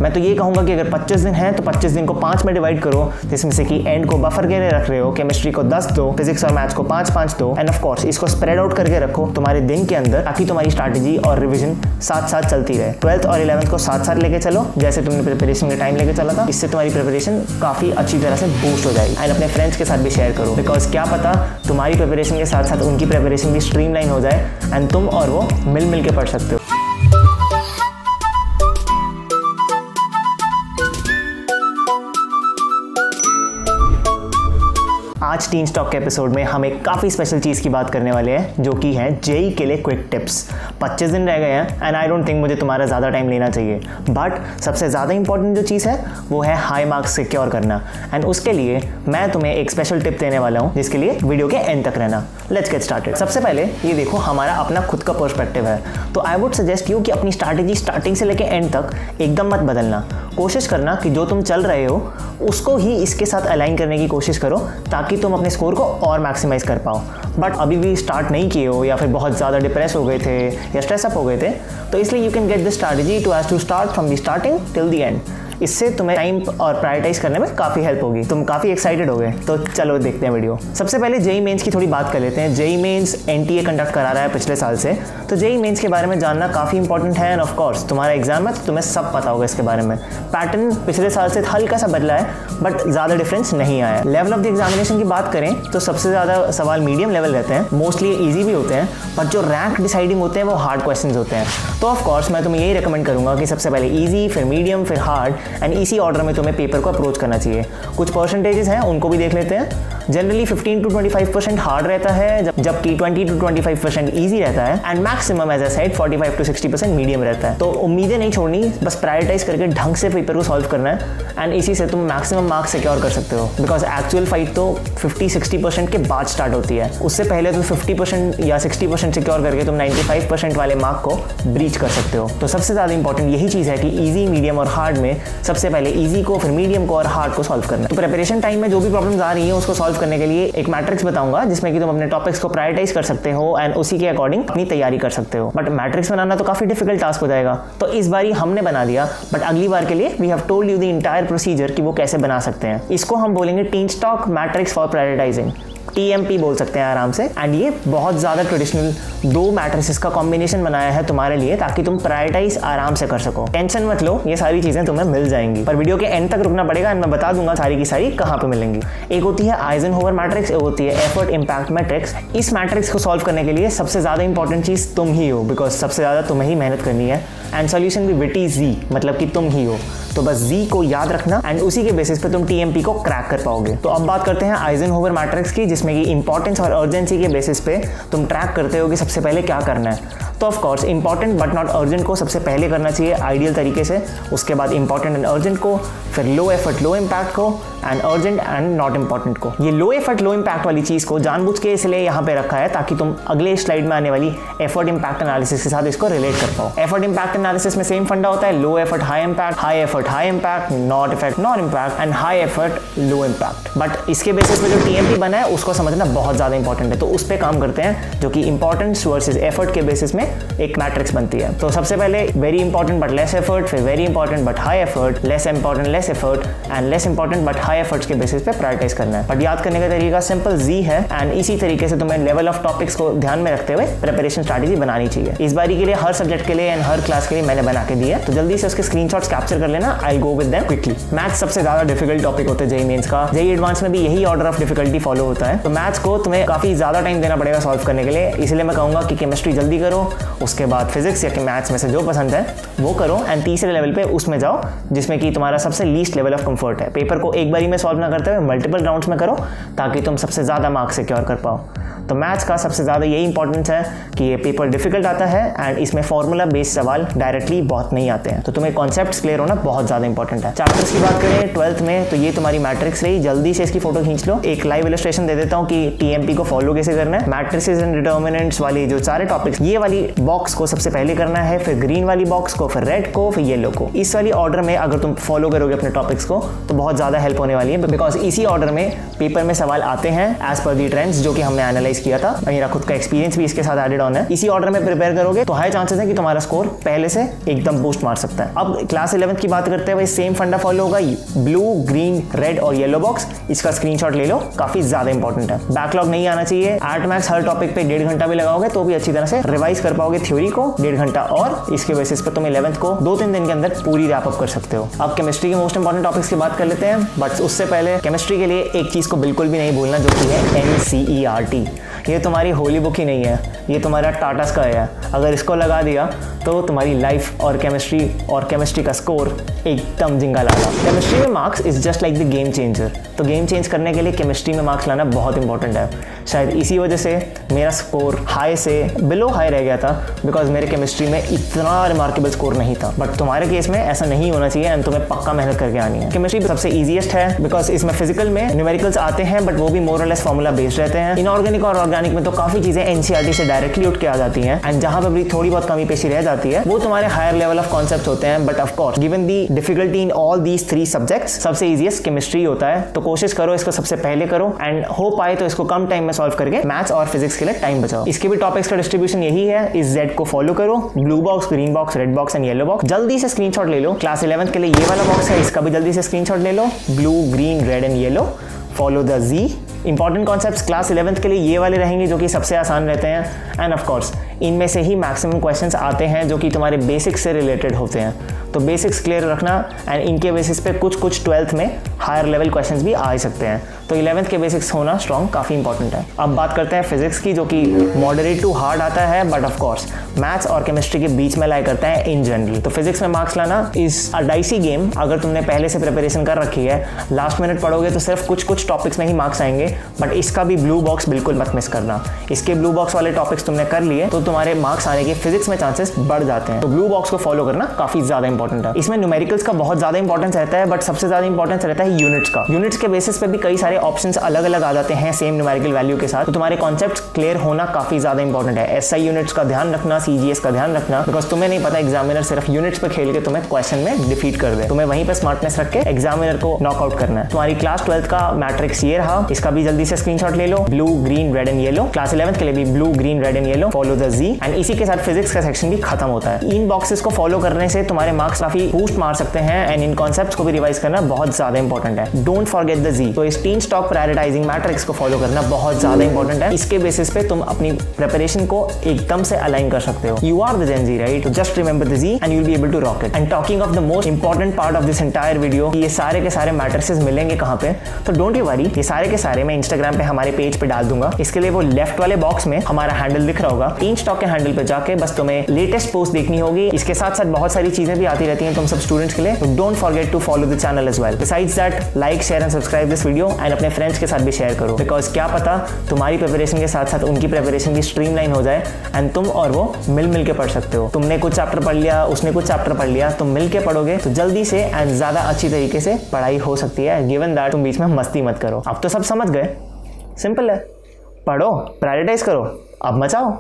मैं तो ये कहूँगा कि अगर 25 दिन है तो 25 दिन को 5 में डिवाइड करो, जिसमें से कि एंड को बफर के लिए रख रहे हो, केमिस्ट्री को 10 दो, फिजिक्स और मैथ्स को 5-5 दो, एंड ऑफ कोर्स इसको स्प्रेड आउट करके रखो तुम्हारे दिन के अंदर, ताकि तुम्हारी स्ट्रैटेजी और रिवीजन साथ साथ चलती रहे। 12th और 11th को साथ साथ लेके चलो, जैसे तुमने प्रिपरेशन के टाइम लेके चला था। इससे तुम्हारी प्रिपरेशन काफ़ी अच्छी तरह से बूस्ट हो जाएगी। एंड अपने फ्रेंड्स के साथ भी शेयर करो, बिकॉज क्या पता तुम्हारी प्रिपरेशन के साथ साथ उनकी प्रिपरेशन भी स्ट्रीमलाइन हो जाए एंड तुम और वो मिल के पढ़ सकते हो। आज टीन स्टॉक के एपिसोड में हम एक काफ़ी स्पेशल चीज़ की बात करने वाले हैं, जो कि है जेई के लिए क्विक टिप्स। 25 दिन रह गए हैं एंड आई डोंट थिंक मुझे तुम्हारा ज़्यादा टाइम लेना चाहिए, बट सबसे ज़्यादा इंपॉर्टेंट जो चीज़ है वो है हाई मार्क्स सिक्योर करना। एंड उसके लिए मैं तुम्हें एक स्पेशल टिप देने वाला हूँ, जिसके लिए वीडियो के एंड तक रहना। Let's get started. सबसे पहले ये देखो, हमारा अपना खुद का पर्सपेक्टिव है, तो आई वुड सजेस्ट यू कि अपनी स्ट्रैटेजी स्टार्टिंग से लेकर एंड तक एकदम मत बदलना। कोशिश करना कि जो तुम चल रहे हो उसको ही इसके साथ अलाइन करने की कोशिश करो, ताकि तुम अपने स्कोर को और मैक्सिमाइज कर पाओ। बट अभी भी स्टार्ट नहीं किए हो या फिर बहुत ज़्यादा डिप्रेस हो गए थे या स्ट्रेस अप हो गए थे, तो इसलिए you can get this strategy to start from the starting till the end. इससे तुम्हें टाइम और प्रायोरिटाइज करने में काफ़ी हेल्प होगी। तुम काफ़ी एक्साइटेड हो गए, तो चलो देखते हैं वीडियो। सबसे पहले जेई मेंस की थोड़ी बात कर लेते हैं। जेई मेंस एनटीए कंडक्ट करा रहा है पिछले साल से, तो जेई मेंस के बारे में जानना काफ़ी इंपॉर्टेंट है। एंड ऑफ कोर्स तुम्हारा एग्जाम है तो तुम्हें सब पता होगा इसके बारे में। पैटर्न पिछले साल से हल्का सा बदला है, बट ज़्यादा डिफरेंस नहीं आया। लेवल ऑफ द एग्जामिनेशन की बात करें तो सबसे ज़्यादा सवाल मीडियम लेवल रहते हैं, मोस्टली ईजी भी होते हैं, बट जो रैंक डिसाइडिंग होते हैं वो हार्ड क्वेश्चन होते हैं। तो ऑफ कोर्स मैं तुम्हें यही रिकमेंड करूँगा कि सबसे पहले ईजी, फिर मीडियम, फिर हार्ड, एंड इसी ऑर्डर में तुम्हें पेपर को अप्रोच करना चाहिए। कुछ परसेंटेजेस हैं उनको भी देख लेते हैं। जनरली 15 to 25% हार्ड रहता है, जबकि 20 to 25% ईजी रहता है, and maximum as I said 45 to 60% medium रहता है। तो उम्मीदें नहीं छोड़नी, बस प्रायोरिटाइज करके ढंग से पेपर को सॉल्व करना है, एंड इसी से तुम मैक्सिमम मार्क्स सिक्योर कर सकते हो। बिकॉज एक्चुअल फाइट तो 50-60% के बाद स्टार्ट होती है, उससे पहले तुम 50% या 60% सिक्योर करके तुम 95% वाले मार्क को ब्रीच कर सकते हो। तो सबसे ज़्यादा इंपॉर्टेंट यही चीज़ है कि ईजी, मीडियम और हार्ड में सबसे पहले ईजी को, फिर मीडियम को और हार्ड को सॉल्व करना है। तो प्रिपरेशन टाइम में जो भी प्रॉब्लम्स आ रही है उसको सॉल्व करने के लिए एक मैट्रिक्स बताऊंगा, जिसमें कि तुम अपने टॉपिक्स को प्रायोरिटाइज कर सकते हो एंड उसी के अकॉर्डिंग अपनी तैयारी कर सकते हो। बट मैट्रिक्स बनाना तो काफी डिफिकल्ट टास्क हो जाएगा, तो इस बार हमने बना दिया, बट अगली बार के लिए we have told you the entire procedure कि वो कैसे बना सकते हैं। इसको हम बोलेंगे teen stock matrix for prioritising, TMP बोल सकते हैं आराम से। एंड ये बहुत ज़्यादा ट्रेडिशनल 2 मैट्रिसेस का कॉम्बिनेशन बनाया है तुम्हारे लिए, ताकि तुम प्रायोरिटाइज आराम से कर सको। टेंशन मत लो, ये सारी चीज़ें तुम्हें मिल जाएंगी, पर वीडियो के एंड तक रुकना पड़ेगा एंड मैं बता दूंगा सारी की सारी कहाँ पे मिलेंगी। एक होती है आइजनहोवर मैट्रिक्स, एक होती है एफर्ट इम्पैक्ट मैट्रिक्स। इस मैट्रिक्स को सॉल्व करने के लिए सबसे ज़्यादा इंपॉर्टेंट चीज़ तुम ही हो, बिकॉज सबसे ज़्यादा तुम्हें ही मेहनत करनी है, एंड सोल्यूशन भी विटी जी, मतलब कि तुम ही हो। तो बस जी को याद रखना एंड उसी के बेसिस पे तुम TMP को क्रैक कर पाओगे। तो अब बात करते हैं आइजनहोवर मैट्रिक्स की, जिसमें कि इंपॉर्टेंस और अर्जेंसी के बेसिस पे तुम ट्रैक करते हो कि सबसे पहले क्या करना है। तो of course important but not urgent को सबसे पहले करना चाहिए आइडियल तरीके से, उसके बाद इंपॉर्टेंट एंड अर्जेंट को, फिर लो एफर्ट लो इम्पैक्ट को, and urgent and not important को। ये लो एफर्ट लो इम्पैक्ट वाली चीज़ को जानबूझ के इसलिए यहाँ पे रखा है, ताकि तुम अगले स्लाइड में आने वाली एफर्ट इम्पैक्ट एनालिसिस के साथ इसको रिलेट कर पाओ। एफर्ट इम्पैक्ट एनालिसिस में सेम फंडा होता है, low effort high effort high impact, not effort not impact, and high effort low impact. But इसके बेसिस पे जो TMP बना है उसको समझना बहुत ज़्यादा इंपॉर्टेंट है, तो उस पर काम करते हैं, जो कि इंपॉर्टेंस वर्सेज एफर्ट के बेसिस में एक मैट्रिक्स बनती है। तो सबसे पहले very important but less effort, फिर very important but high effort, less important less effort, and less important but high efforts के बेसिस पे प्रायोरिटाइज करना है। बट याद करने का तरीका सिंपल जी है, एंड इसी तरीके से तुम्हें लेवल ऑफ टॉपिक्स को ध्यान में रखते हुए प्रिपरेशन स्ट्रैटेजी बनानी चाहिए। इस बारी के लिए हर सब्जेक्ट के लिए एंड हर क्लास के लिए मैंने बना के दिया है, तो जल्दी से उसके स्क्रीनशॉट्स कैप्चर कर लेना। I go with them quickly. Maths सबसे ज्यादा डिफिकल्ट टॉपिक होते हैं जेई मेंस का। जेई एडवांस में भी यही ऑर्डर ऑफ डिफिकल्टी फॉलो होता है, तो मैथ्स को तुम्हें काफी ज्यादा टाइम देना पड़ेगा सॉल्व करने के लिए। इसलिए मैं कहूंगा कि केमिस्ट्री जल्दी करो, उसके बाद फिजिक्स या मैथ्स में से जो पसंद है वो करो, एंड तीसरे लेवल पे उसमें जाओ जिसमें कि तुम्हारा सबसे लीस्ट लेवल ऑफ कंफर्ट है। पेपर को एक बारी में सॉल्व ना करते हुए मल्टीपल राउंड्स में करो, ताकि तुम सबसे ज़्यादा मार्क्स सिक्योर कर पाओ। तो मैथ्स का सबसे ज़्यादा यही इंपॉर्टेंस है कि ये पेपर डिफिकल्ट आता है एंड इसमें फॉर्मूला बेस्ड सवाल डायरेक्टली बहुत नहीं आते हैं, तो तुम्हें कॉन्सेप्ट्स क्लियर होना बहुत ज़्यादा इंपॉर्टेंट है। चैप्टर्स की बात करें 12th में, तो ये तुम्हारी मैट्रिक्स रही। जल्दी से इसकी फोटो खींच लो। एक लाइव इलस्ट्रेशन दे देता हूँ कि TMP को फॉलो कैसे करना है। मैट्रिसेस एंड डिटर्मिनेंट्स वाली जो सारे टॉपिक्स, ये वाली बॉक्स को सबसे पहले करना है, फिर ग्रीन वाली बॉक्स को, फिर रेड को, फिर येलो को। इस वाली ऑर्डर में अगर तुम फॉलो करोगे अपने टॉपिक्स को तो बहुत ज़्यादा हेल्प होने वाली है, बिकॉज इसी ऑर्डर में पेपर में सवाल आते हैं एज पर दी ट्रेंड्स जो कि हमने एनालाइज रिवाइज किया था, मेरा खुद का एक्सपीरियंस भी इसके साथ एडेड ऑन है। इसी ऑर्डर में प्रिपेयर करोगे तो हाई चांसेस है कि तुम्हारा स्कोर पहले से एकदम बूस्ट मार सकता है। अब क्लास 11th की बात करते हैं भाई, सेम फंडा फॉलो होगा, ब्लू, ग्रीन, रेड और येलो बॉक्स, इसका स्क्रीनशॉट ले लो, काफी ज्यादा इंपॉर्टेंट है। बैकलॉग नहीं आना चाहिए। एट मैक्स हर टॉपिक पे 1.5 घंटा भी लगाओगे तो भी अच्छी तरह से रिवाइज कर पाओगे थ्योरी को 1.5 घंटा, और इसके बेसिस पे तुम 11th को 2-3 दिन के अंदर पूरी रैप अप कर सकते हो। अब केमिस्ट्री के मोस्ट इंपॉर्टेंट टॉपिक्स की बात कर लेते हैं, बट उससे पहले केमिस्ट्री के लिए एक चीज को बिल्कुल भी नहीं भूलना, जो कि है NCERT। ये तुम्हारी होली बुक ही नहीं है, ये तुम्हारा टाटा स्काई है। अगर इसको लगा दिया तो तुम्हारी लाइफ और केमिस्ट्री का स्कोर एकदम जिंगा लाला। केमिस्ट्री में marks is just like the game changer. तो गेम चेंज करने के लिए केमिस्ट्री में मार्क्स लाना बहुत इंपॉर्टेंट है। शायद इसी वजह से मेरा स्कोर हाई से बिलो हाई रह गया था, बिकॉज मेरे केमिस्ट्री में इतना रिमार्केबल स्कोर नहीं था। बट तुम्हारे केस में ऐसा नहीं होना चाहिए एंड तुम्हें पक्का मेहनत करके आनी है। केमिस्ट्री सबसे ईजीएस्ट है बिकॉज इसमें फिजिकल में न्यूमेरिकल्स आते हैं, बट वो भी मोर और लेस फॉर्मूला बेस्ड रहते हैं। इनऑर्गेनिक और ऑर्गेनिक में तो काफी चीजें NCERT से डायरेक्टली उठ के आ जाती हैं, एंड जहां पर भी थोड़ी बहुत कमी पेशी रह जाती है वो तुम्हारे हायर लेवल ऑफ कॉन्सेप्ट्स होते हैं। But of course given the difficulty in all these 3 subjects, सबसे ईजीएस्ट केमिस्ट्री होता है। तो कोशिश करो इसको सबसे पहले करो, एंड हो पाए तो इसको कम टाइम में सॉल्व करके मैथ्स और फिजिक्स के लिए टाइम बचाओ। इसके भी टॉपिक्स का डिस्ट्रीब्यूशन यही है, इस Z को फॉलो करो, blue box, green box, red box and yellow box. जल्दी से स्क्रीनशॉट ले लो। क्लास 11th के लिए ये वाला बॉक्स है, इसका भी जल्दी से स्क्रीनशॉट ले लो, blue, green, red and yellow, follow the Z। Important concepts class 11th के लिए ये वाले रहेंगे जो कि सबसे आसान रहते हैं, एंड ऑफ कोर्स इनमें से ही मैक्सिमम क्वेश्चंस आते हैं जो कि तुम्हारे बेसिक्स से रिलेटेड होते हैं। तो बेसिक्स क्लियर रखना, एंड इनके बेसिस पे कुछ 12th में हायर लेवल क्वेश्चंस भी आ ही सकते हैं। तो 11th के बेसिक्स होना स्ट्रॉन्ग काफ़ी इंपॉर्टेंट है। अब बात करते हैं फिजिक्स की, जो कि मॉडरेट टू हार्ड आता है, बट ऑफ कोर्स मैथ्स और केमिस्ट्री के बीच में लाई करता है इन जनरल। तो फिजिक्स में मार्क्स लाना इज अ डाइसी गेम। अगर तुमने पहले से प्रिपरेशन कर रखी है, लास्ट मिनट पढ़ोगे तो सिर्फ कुछ टॉपिक्स में ही मार्क्स आएंगे, बट इसका भी ब्लू बॉक्स बिल्कुल मत मिस करना। इसके ब्लू बॉक्स वाले टॉपिक्स तुमने कर लिए तो तुम्हारे मार्क्स आने के फिजिक्स में चांसेस बढ़ जाते हैं। तो ब्लू बॉक्स को फॉलो करना काफी ज्यादा इंपॉर्टेंट है। इसमें न्यूमेरिकल्स का बहुत ज्यादा इंपॉर्टेंस रहता है, बट सबसे ज्यादा इंपॉर्टेंस रहता है यूनिट्स का। यूनिट्स के बेसिस पे भी कई सारे ऑप्शंस अलग अलग आ जाते हैं सेम न्यूमेरिकल वैल्यू के साथ। तो तुम्हारे कॉन्सेप्ट्स क्लियर होना काफी ज्यादा इंपॉर्टेंट है। SI यूनिट्स का ध्यान रखना, CGS का ध्यान रखना, बिकॉज तुम्हें नहीं पता एग्जामिनर सिर्फ यूनिट्स पे खेल के तुम्हें क्वेश्चन में डिफीट कर दे। तुम्हें वहीं पे स्मार्टनेस रख के एग्जामिनर को नॉकआउट करना है। तुम्हारी क्लास 12th का मैट्रिक्स ये रहा, इसका भी जल्दी से स्क्रीनशॉट ले लो, blue, green, red and yellow. Class 11th के लिए भी blue, green, red and yellow, follow the Z, and इसी के साथ फिजिक्स का सेक्शन भी खत्म होता है। इन बॉक्सेस को फॉलो करने से तुम्हारे मार्क्स काफी बूस्ट मार सकते हैं, एंड इन कॉन्सेप्ट्स को भी रिवाइज करना बहुत ज्यादा इंपॉर्टेंट है। Don't forget the Z। तो इस 3 स्टॉक प्रायोरिटाइजिंग मैट्रिक्स को फॉलो करना बहुत ज्यादा इंपॉर्टेंट है। इसके बेसिस पे तुम अपनी प्रिपरेशन को एकदम से अलाइन कर सकते हो। You are the Gen Z, right? Just remember the Z and you will be able to rock it. And talking of the most important part of this entire video, ये सारे के सारे मैट्रिसेस मिलेंगे कहां पे? तो डोंट यू वरी, ये सारे के सारे मैं इंस्टाग्राम पे हमारे पेज पे डाल दूंगा। इसके लिए वो लेफ्ट वाले बॉक्स में हमारा हैंडल दिख रहा होगा, 3 स्टॉक के हैंडल पे जाके बस तुम्हें लेटेस्ट पोस्ट देखनी होगी। इसके साथ साथ बहुत सारी चीजें भी आती रहती हैं तुम सब स्टूडेंट्स के लिए। तो don't forget to follow the channel as well. Besides that, like, share and subscribe this video, and अपने फ्रेंड्स के साथ भी शेयर करो, बिकॉज क्या पता तुम्हारी प्रिपरेशन के साथ साथ उनकी प्रिपरेशन भी स्ट्रीमलाइन हो जाए, एंड तुम और वो मिल के पढ़ सकते हो। तुमने कुछ चैप्टर पढ़ लिया, उसने कुछ चैप्टर पढ़ लिया, तुम मिल के पढ़ोगे तो जल्दी से एंड ज्यादा अच्छी तरीके से पढ़ाई हो सकती है, गिवन दैट तुम बीच में मस्ती मत करो। अब तो सब समझ गए, सिंपल है, पढ़ो, प्रायोरिटाइज करो, अब मचाओ।